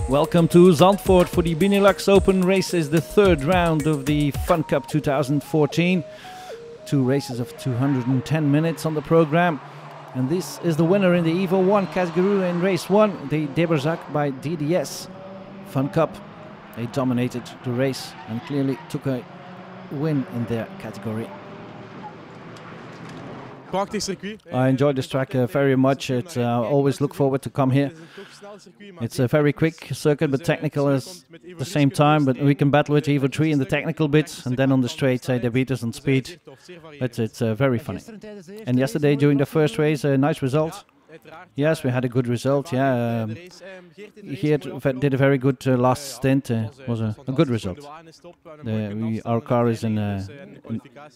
Welcome to Zandvoort for the Benelux Open races, the third round of the Funcup 2014. 2 races of 210 minutes on the program. And this is the winner in the Evo 1 category in race 1, the Deberzak by DDS. Funcup, they dominated the race and clearly took a win in their category. I enjoyed this track very much. It's always look forward to come here. It's a very quick circuit, but technical at the same time. But we can battle with Evo 3 in the technical bits, and then on the straight, they beat us on speed. But it's very funny. And yesterday, during the first race, a nice result. Yes, we had a good result. Yeah, here did a very good last stint. Was a good result. Our car is in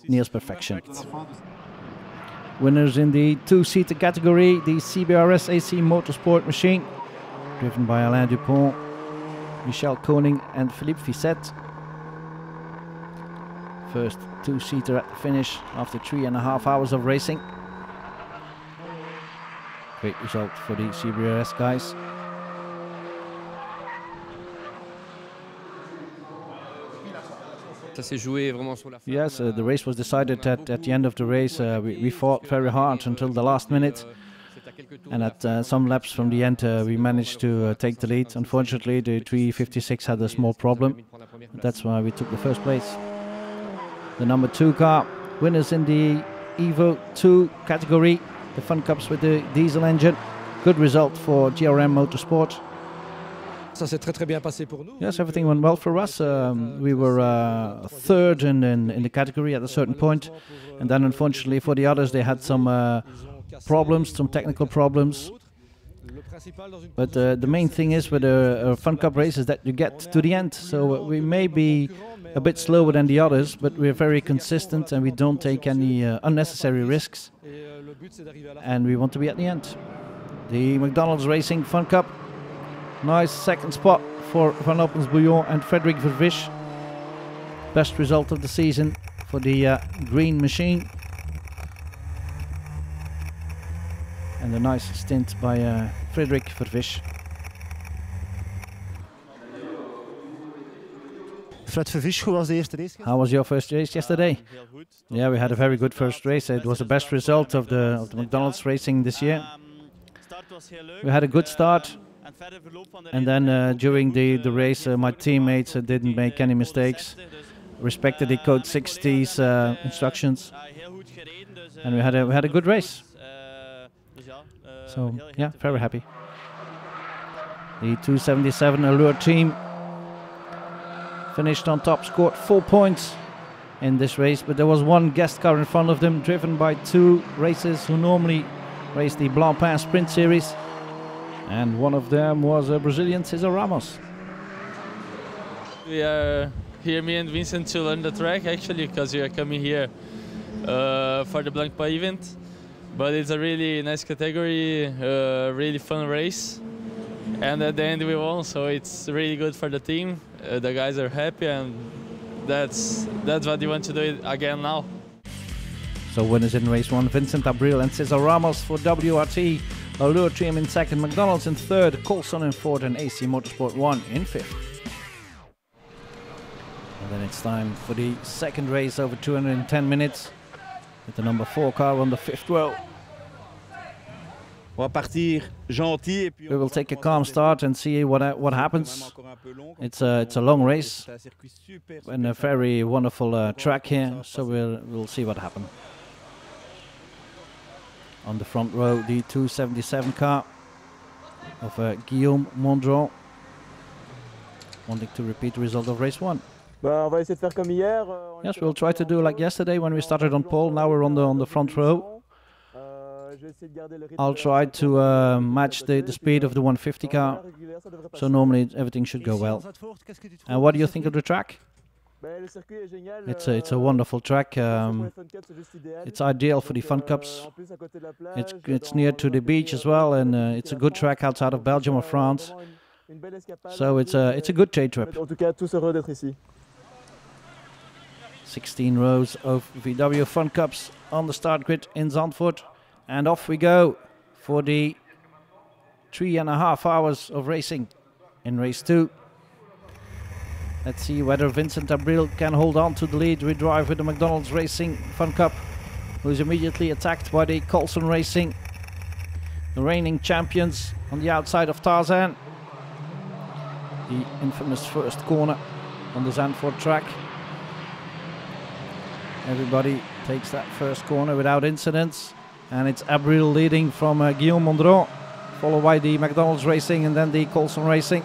near perfection. Winners in the 2-seater category, the CBRS AC Motorsport machine, driven by Alain Dupont, Michel Koning and Philippe Fissette. First 2-seater at the finish after 3.5 hours of racing. Great result for the CBRS guys. Yes, the race was decided at the end of the race. We fought very hard until the last minute, and at some laps from the end we managed to take the lead. Unfortunately, the 356 had a small problem. That's why we took the first place. The number 2 car, winners in the Evo 2 category, the Funcups with the diesel engine. Good result for GRM Motorsport. Yes, everything went well for us. We were third in the category at a certain point, and then unfortunately for the others they had some problems, some technical problems. But the main thing is with a Funcup race is that you get to the end. So we may be a bit slower than the others, but we're very consistent and we don't take any unnecessary risks. And we want to be at the end. The McDonald's Racing Funcup. Nice second spot for Van Opensbouillon and Frederic Vervisch. Best result of the season for the green machine. And a nice stint by Frederic Vervisch. Fred Vervisch, hoe was de eerste race? How was your first race yesterday? Yeah, we had a very good first race. It was the best result of the McDonald's Racing this year. We had a good start. And then during the race, my teammates didn't make any mistakes, respected the Code 60's instructions, and we had a good race. So yeah, very happy. The 277 Allure team finished on top, scored 4 points in this race, but there was one guest car in front of them, driven by 2 racers who normally race the Blancpain Sprint Series. And one of them was a Brazilian, Cesar Ramos. We are here, me and Vincent, to learn the track actually, because we are coming here for the Blancpain event. But it's a really nice category, really fun race. And at the end we won, so it's really good for the team. The guys are happy, and that's what you want to do again now. So winners in race 1, Vincent Abril and Cesar Ramos for WRT. Allure team in second, McDonald's in third, Coulson in fourth, and AC Motorsport 1 in fifth. And then it's time for the second race over 210 minutes with the number 4 car on the 5th row. We will take a calm start and see what happens. It's a long race and a very wonderful track here, so we'll see what happens. On the front row, the 277 car of Guillaume Mondron, wanting to repeat the result of race 1. Yes, we'll try to do like yesterday when we started on pole. Now we're on the front row. I'll try to match the speed of the 150 car, so normally everything should go well. And what do you think of the track? It's a wonderful track. It's ideal for the Funcups. It's near to the beach as well, and it's a good track outside of Belgium or France. So it's a good day trip. 16 rows of VW Funcups on the start grid in Zandvoort, and off we go for the 3.5 hours of racing. in race 2. Let's see whether Vincent Abril can hold on to the lead. We drive with the McDonald's Racing Funcup, who is immediately attacked by the Coulson Racing, the reigning champions, on the outside of Tarzan. The infamous first corner on the Zandvoort track. Everybody takes that first corner without incidents, and it's Abril leading from Guillaume Mondron, followed by the McDonald's Racing and then the Coulson Racing.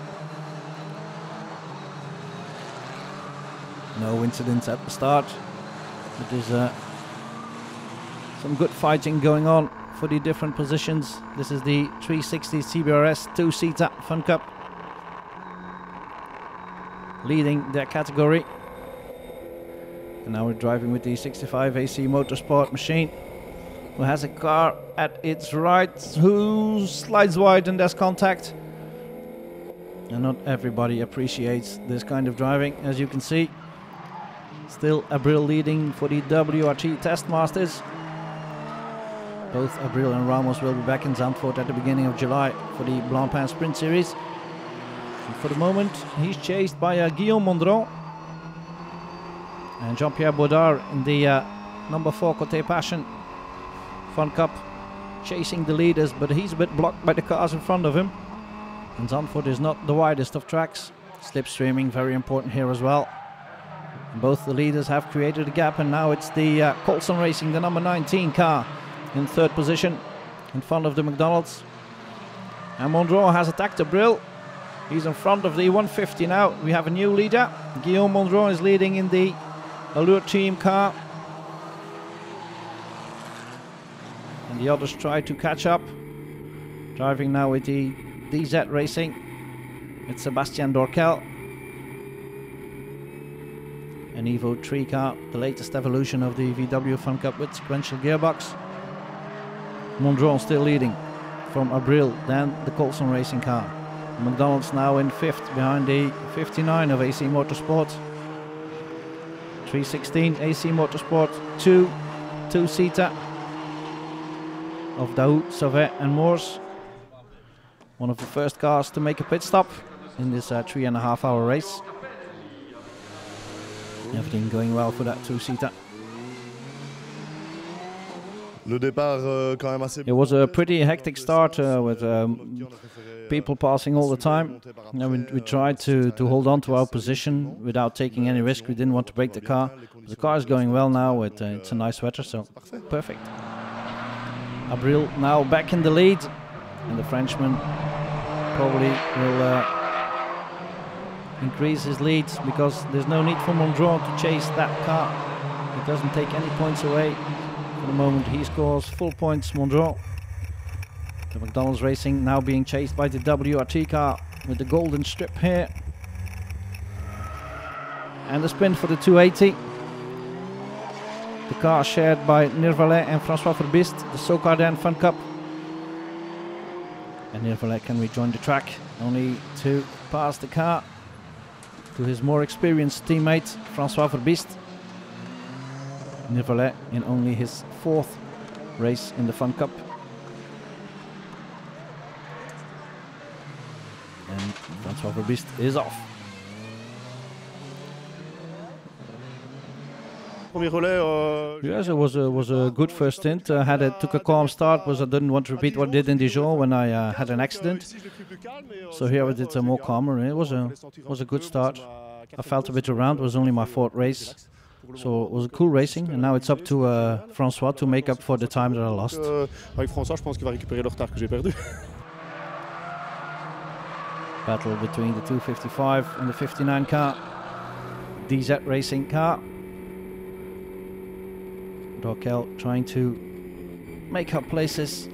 No incidents at the start, but there's some good fighting going on for the different positions. This is the 360 CBRS 2-seater Funcup, leading their category. And now we're driving with the 65 AC Motorsport machine, who has a car at its right who slides wide and there's contact. And not everybody appreciates this kind of driving, as you can see. Still Abril leading for the WRT Test Masters. Both Abril and Ramos will be back in Zandvoort at the beginning of July for the Blancpain Sprint Series. And for the moment, he's chased by Guillaume Mondron and Jean-Pierre Baudard in the number 4 Côté Passion Funcup, chasing the leaders, but he's a bit blocked by the cars in front of him. And Zandvoort is not the widest of tracks. Slipstreaming very important here as well. And both the leaders have created a gap, and now it's the Coulson Racing, the number 19 car, in third position in front of the McDonald's. And Mondron has attacked Abril. He's in front of the 150 now. We have a new leader. Guillaume Mondron is leading in the Allure Team car. And the others try to catch up. Driving now with the DZ Racing. It's Sebastian Dorkel. An Evo 3 car, the latest evolution of the VW Funcup with sequential gearbox. Mondron still leading from Abril, then the Coulson Racing car. McDonald's now in 5th behind the 59 of AC Motorsport. 316 AC Motorsport 2-seater of Daoud, Sauvet and Moors. One of the first cars to make a pit stop in this 3.5 hour race. Everything going well for that 2-seater. It was a pretty hectic start with people passing all the time. We tried to hold on to our position without taking any risk. We didn't want to break the car. But the car is going well now. It's a nice weather, so perfect. Abril now back in the lead, and the Frenchman probably will increase his lead, because there's no need for Mondron to chase that car. It doesn't take any points away. For the moment he scores full points, Mondron. The McDonald's Racing now being chased by the WRT car with the golden strip here. And the spin for the 280. The car shared by Nirvalet and François Verbist, the Socarden Funcup. And Nirvalet can rejoin the track, only to pass the car to his more experienced teammate, François Verbist. Nirvalet in only his 4th race in the Funcup. And François Verbist is off. Yes, it was a good first stint. Took a calm start, because I didn't want to repeat what I did in Dijon when I had an accident. So here I did more calmer. It was a good start. I felt a bit around. It was only my 4th race, so it was a cool racing. And now it's up to François to make up for the time that I lost. Battle between the 255 and the 59 car, DZ Racing car. Dorkel trying to make up places.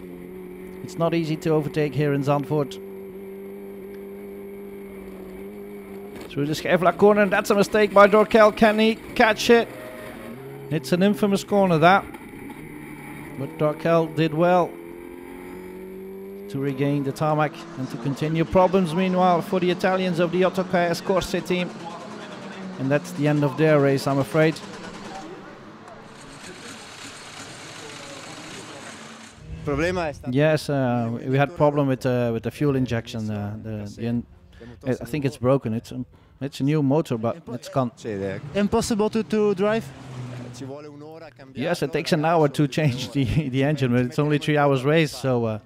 It's not easy to overtake here in Zandvoort. Through the Schevelaar corner, and that's a mistake by Dorkel. Can he catch it? It's an infamous corner, that. But Dorkel did well to regain the tarmac and to continue. Problems meanwhile for the Italians of the Autocar Escorse team. And that's the end of their race, I'm afraid. Yes, we had a problem with the fuel injection. The I think it's broken. It's a new motor, but it's gone. Impossible to drive? Yes, it takes an hour to change the engine, but it's only 3 hours race. So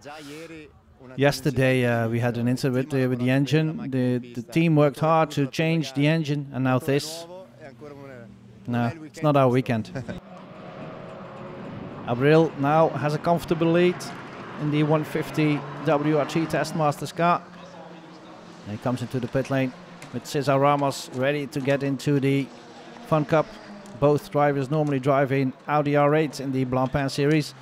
yesterday we had an incident with the engine. The team worked hard to change the engine, and now this. No, it's not our weekend. Abril now has a comfortable lead in the 150 WRT Test Masters car. And he comes into the pit lane with Cesar Ramos ready to get into the Funcup. Both drivers normally drive in Audi R8 in the Blancpain series.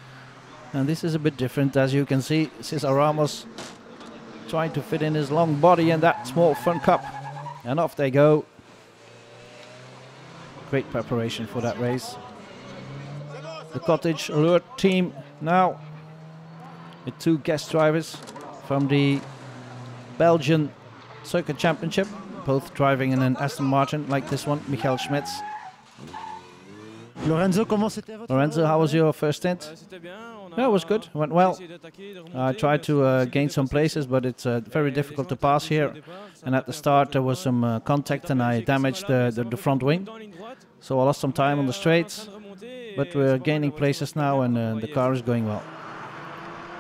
And this is a bit different, as you can see. Cesar Ramos trying to fit in his long body in that small Funcup. And off they go. Great preparation for that race. The Cottage Allure team now with 2 guest drivers from the Belgian Circuit Championship, both driving in an Aston Martin like this one, Michael Schmitz. Lorenzo, Lorenzo, how was your first stint? Yeah, it was good, went well. I tried to gain some places, but it's very difficult to pass here. And at the start there was some contact and I damaged the front wing. So I lost some time on the straights, but we're gaining places now and the car is going well.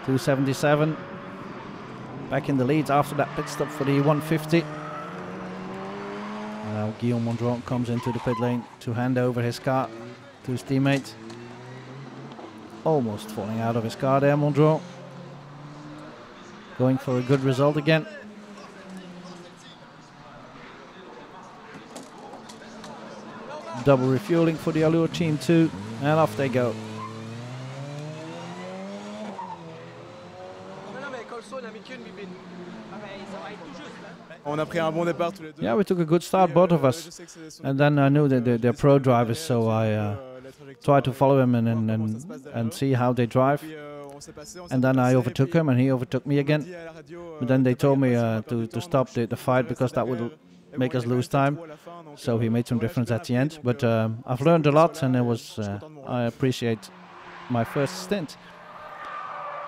277, back in the lead after that pit stop for the 150. Now Guillaume Mondron comes into the pit lane to hand over his car to his teammate. Almost falling out of his car there, Mondron. Going for a good result again. Double refueling for the Allure team too, and off they go. Yeah, we took a good start, both of us. And then I knew that they're pro drivers, so I tried to follow him and see how they drive. And then I overtook him and he overtook me again. But then they told me to stop the fight because that would make us lose time. So he made some difference at the end. But I've learned a lot and it was I appreciate my first stint.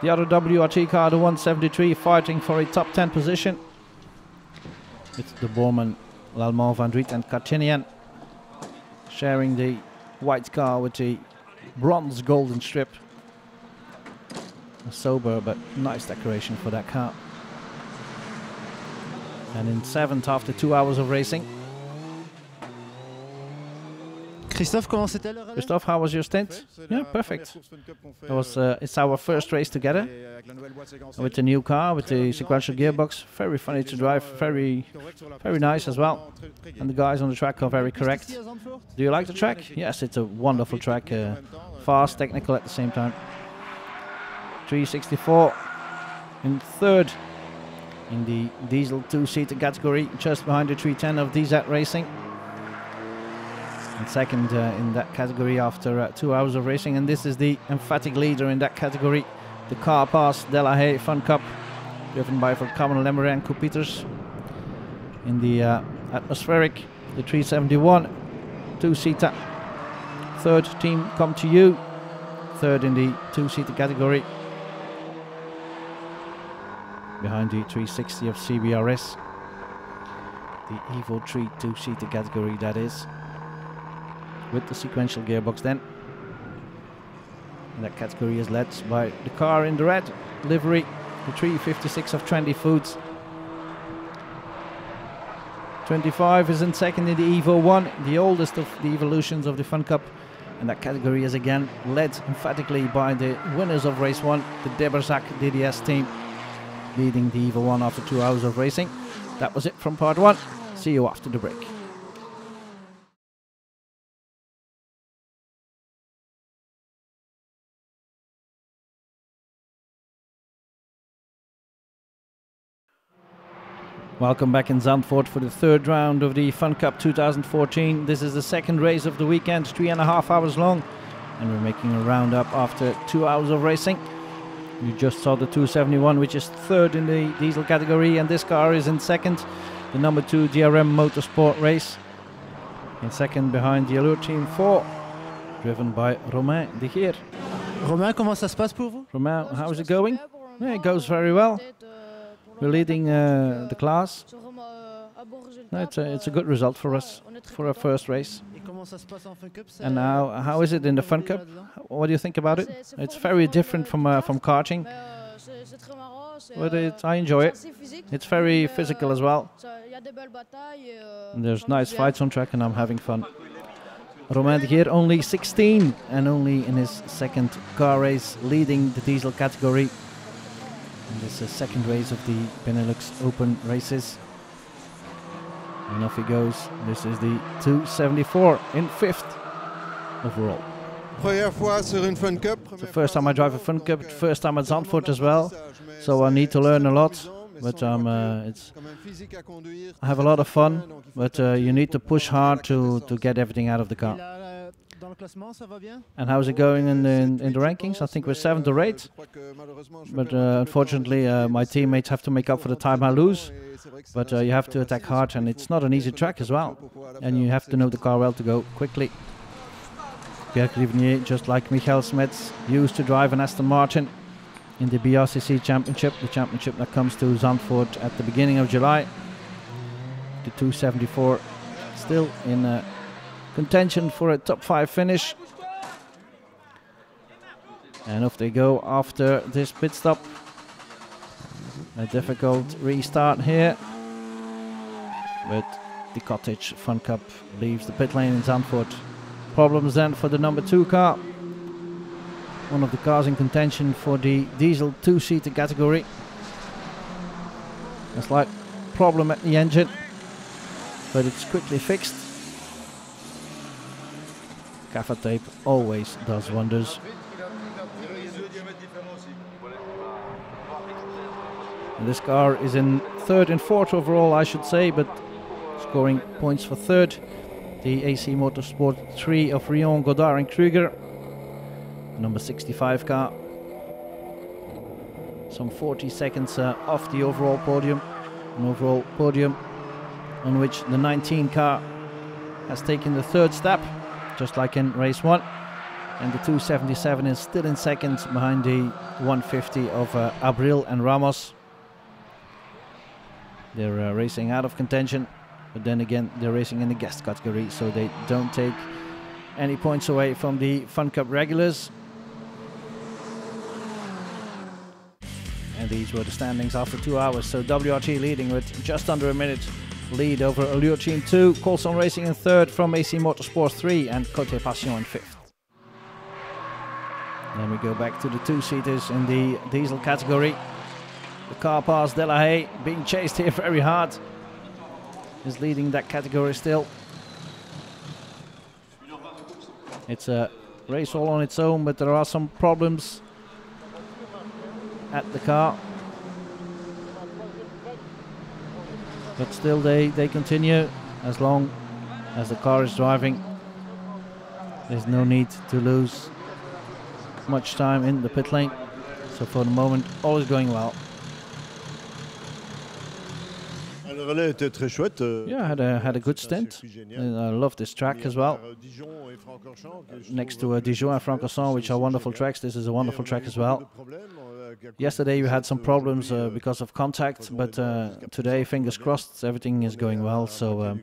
The other WRT car, the 173, fighting for a top 10 position. It's the Borman, Lallemand, Van Driet and Kartinian sharing the white car with the bronze golden strip. A sober but nice decoration for that car. And in 7th after 2 hours of racing. Christophe, how was your stint? Yeah, perfect. It was, it's our first race together with the new car, with the sequential gearbox. Very funny to drive, very nice as well. And the guys on the track are very correct. Do you like the track? Yes, it's a wonderful track, fast, technical at the same time. 364 in 3rd in the diesel 2-seater category, just behind the 310 of DZ Racing. And 2nd in that category after 2 hours of racing, and this is the emphatic leader in that category, the Car Pass Delahaye Funcup, driven by Verkammen, Lemeray and Koop-Pieters. In the atmospheric, the 371 2-seater. 3rd team come to you, 3rd in the 2-seater category, behind the 360 of CBRS, the Evo 3 2-seater category that is. With the sequential gearbox then. And that category is led by the car in the red livery, the 356 of Trendy Foods. 25 is in 2nd in the Evo 1, the oldest of the evolutions of the Funcup. And that category is again led emphatically by the winners of race 1, the Deberzak DDS team, leading the Evo 1 after 2 hours of racing. That was it from part 1. See you after the break. Welcome back in Zandvoort for the 3rd round of the Funcup 2014. This is the 2nd race of the weekend, 3.5 hours long. And we're making a roundup after 2 hours of racing. You just saw the 271, which is 3rd in the diesel category. And this car is in 2nd, the number 2 DRM Motorsport race. In 2nd behind the Allure Team 4, driven by Romain de Geer. Romain, comment ça se passe pour vous? Romain, how's it going? Yeah, it goes very well. We're leading the class. No, it's a good result for us for our first race. And now, how is it in the Funcup? What do you think about it? It's very different from karting, but I enjoy it. It's very physical as well. And there's nice fights on track, and I'm having fun. Romain here, only 16, and only in his second car race, leading the diesel category. And this is the second race of the Benelux Open races. And off he goes. This is the 274 in 5th overall. It's the first time I drive a Funcup, first time at Zandvoort as well. So I need to learn a lot. But I have a lot of fun. But you need to push hard to get everything out of the car. And how's it going in the rankings? I think we're 7th or 8th. But unfortunately, my teammates have to make up for the time I lose. But you have to attack hard, and it's not an easy track as well. And you have to know the car well to go quickly. Pierre Grivnier, just like Michael Smets, used to drive an Aston Martin in the BRCC Championship, the championship that comes to Zandvoort at the beginning of July. The 274 still in contention for a top 5 finish. And off they go after this pit stop. A difficult restart here, but the Cottage Funcup leaves the pit lane in Zandvoort. Problems then for the number 2 car, one of the cars in contention for the diesel 2-seater category. A slight problem at the engine, but it's quickly fixed. Gaffer tape always does wonders. And this car is in 3rd and 4th overall, I should say, but scoring points for 3rd. The AC Motorsport 3 of Rion, Godard and Kruger. Number 65 car. Some 40 seconds off the overall podium. An overall podium on which the 19 car has taken the 3rd step, just like in race 1. And the 277 is still in 2nd behind the 150 of Abril and Ramos. They're racing out of contention, but then again they're racing in the guest category, so they don't take any points away from the Funcup regulars. And these were the standings after 2 hours, so WRT leading with just under a minute lead over Allure Team 2, Colson Racing in 3rd from AC Motorsport 3 and Côté Passion in 5th. Then we go back to the 2-seaters in the diesel category. The car past De La Haye, being chased here very hard, is leading that category still. It's a race all on its own, but there are some problems at the car. But still they continue as long as the car is driving. There's no need to lose much time in the pit lane. So for the moment, all is going well. Yeah, I had a good stint. I love this track as well. Next to Dijon and Francorchamps, which are wonderful tracks, this is a wonderful track as well. Yesterday we had some problems because of contact, but today, fingers crossed, everything is going well. So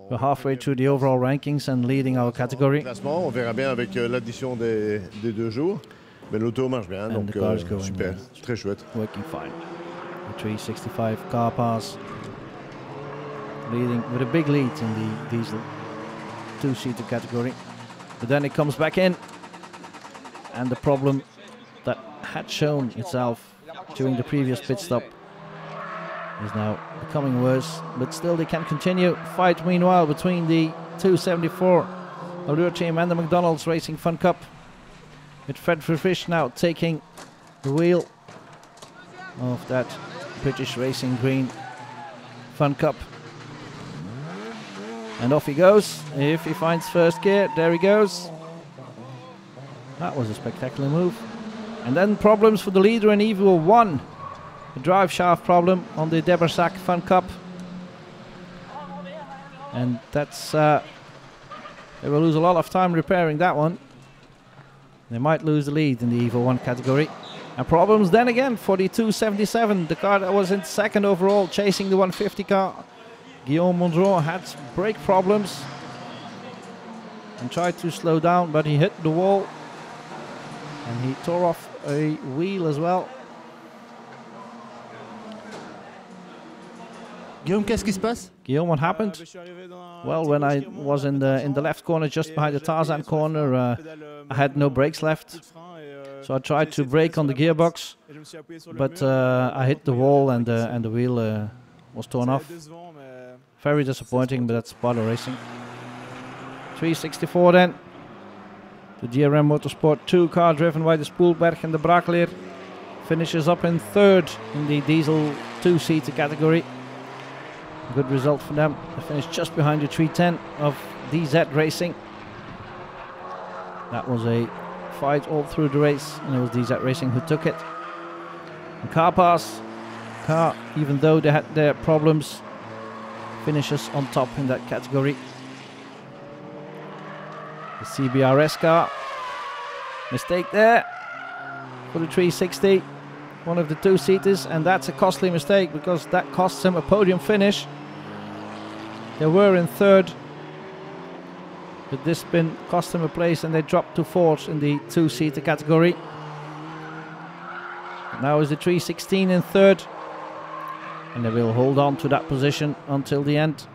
we're halfway through the overall rankings and leading our category. On verra bien avec l'addition des 2 jours. Mais l'auto marche bien, donc super, très chouette. Working fine. The 365 car pass, leading with a big lead in the diesel 2-seater category. But then it comes back in, and the problem that had shown itself during the previous pit stop is now becoming worse, but still they can continue. Fight meanwhile between the 274 Allure Team and the McDonald's Racing Funcup, with Fred Vervish now taking the wheel of that British Racing Green Funcup. And off he goes. If he finds first gear, there he goes. That was a spectacular move. And then problems for the leader in Evo 1. A drive shaft problem on the Debersac Funcup. And that's they will lose a lot of time repairing that one. They might lose the lead in the Evo 1 category. And problems then again for the 277, the car that was in 2nd overall, chasing the 150 car Guillaume Mongeron had brake problems and tried to slow down, but he hit the wall and he tore off a wheel as well. Guillaume, qu'est-ce qui se passe? Guillaume, what happened? Well, when I was in the left corner, just behind the Tarzan corner, I had no brakes left. So I tried to brake on the gearbox, but I hit the wall and the wheel was torn off. Very disappointing, but that's part of racing. 364 then. The DRM Motorsport 2 car driven by the Spoelberg and the Braakleer finishes up in third in the diesel 2-seater category. Good result for them. They finished just behind the 310 of DZ Racing. That was a fight all through the race, and it was DZ Racing who took it. And Car, even though they had their problems, finishes on top in that category. The CBRS car, mistake there for the 360, one of the 2-seaters, and that's a costly mistake because that costs him a podium finish. They were in third, but this spin cost them a place and they dropped to fourth in the 2-seater category. Now is the 316 in third, and they will hold on to that position until the end.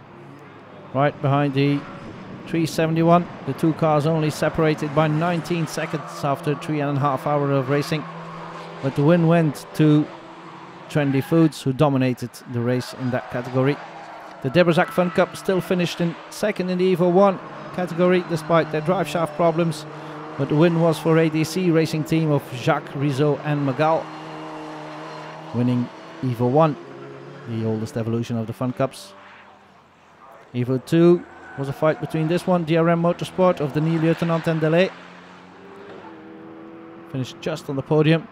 Right behind the 371, the two cars only separated by 19 seconds after 3.5 hours of racing. But the win went to Trendy Foods, who dominated the race in that category. The Debrecen Funcup still finished in second in the Evo 1 category despite their drive shaft problems, but the win was for ADC racing team of Jacques, Rizzo and Magal, winning Evo 1, the oldest evolution of the Funcups. Evo 2 was a fight between this one, DRM Motorsport of Denis Lieutenant and Delay. Finished just on the podium,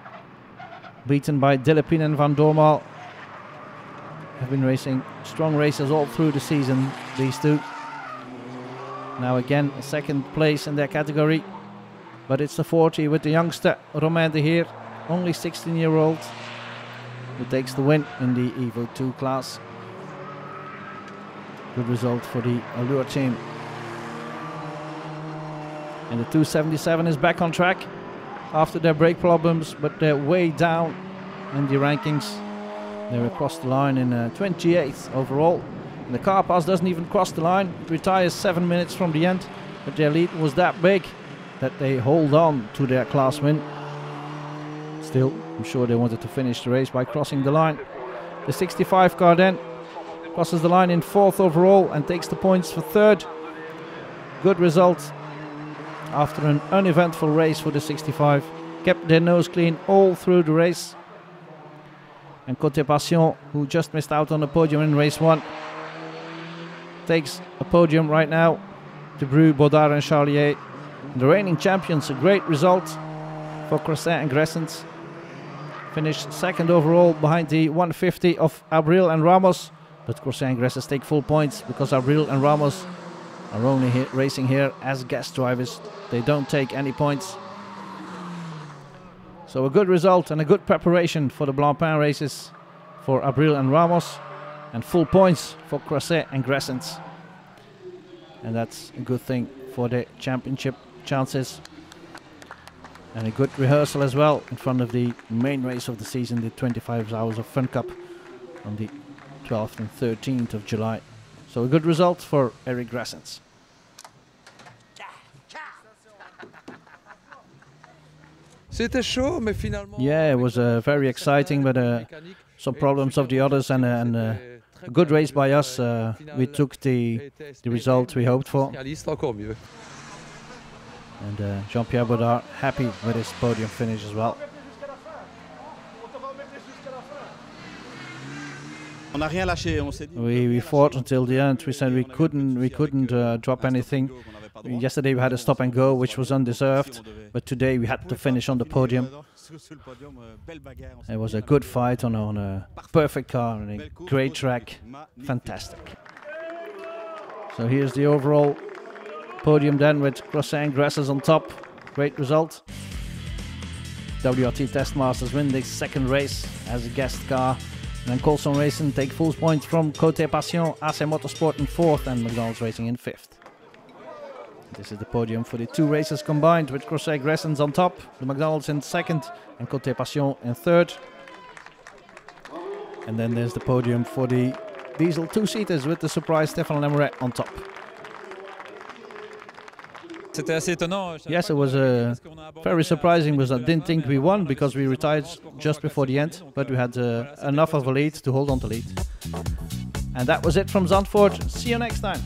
beaten by Dillepin and Van Dormaal. Have been racing strong races all through the season, these two. Now again, a second place in their category, but it's the 40 with the youngster Romain de Heer, only 16-year-old, who takes the win in the Evo 2 class. Good result for the Allure team. And the 277 is back on track after their brake problems, but they're way down in the rankings. They're across the line in 28th overall. And the car pass doesn't even cross the line. It retires 7 minutes from the end, but their lead was that big that they hold on to their class win. Still, I'm sure they wanted to finish the race by crossing the line. The 65 car then crosses the line in 4th overall and takes the points for 3rd. Good result after an uneventful race for the 65. Kept their nose clean all through the race. And Côté Passion, who just missed out on the podium in race 1, takes a podium right now. De Bru, Baudard and Charlier, the reigning champions. A great result for Crosset and Gressens. Finished 2nd overall behind the 150 of Abril and Ramos. But Crosset and Gressens take full points because Abril and Ramos are only racing here as guest drivers. They don't take any points. So a good result and a good preparation for the Blancpain races for Abril and Ramos, and full points for Crosset and Gressens. And that's a good thing for the championship chances. And a good rehearsal as well in front of the main race of the season, the 25 Hours of Funcup on the 12th and 13th of July. So a good result for Eric Gressens. Yeah, it was very exciting, but some problems of the others and a good race by us. We took the result we hoped for. And Jean-Pierre Baudard happy with his podium finish as well. We fought until the end. We said we couldn't drop anything. Yesterday we had a stop and go, which was undeserved, but today we had to finish on the podium. It was a good fight on a perfect car and a great track. Fantastic. So here's the overall podium then, with Crosset and Gressens on top. Great result. WRT Test Masters win the 2nd race as a guest car And then Colson Racing take full points from Côté Passion, AC Motorsport in 4th, and McDonald's Racing in 5th. This is the podium for the 2 races combined, with Crusade Gressens on top, the McDonald's in 2nd, and Côté Passion in 3rd. And then there's the podium for the diesel 2-seaters, with the surprise Stéphane Lemeret on top. Yes, it was very surprising because I didn't think we won, because we retired just before the end, but we had enough of a lead to hold on to lead. And that was it from Zandvoort. See you next time.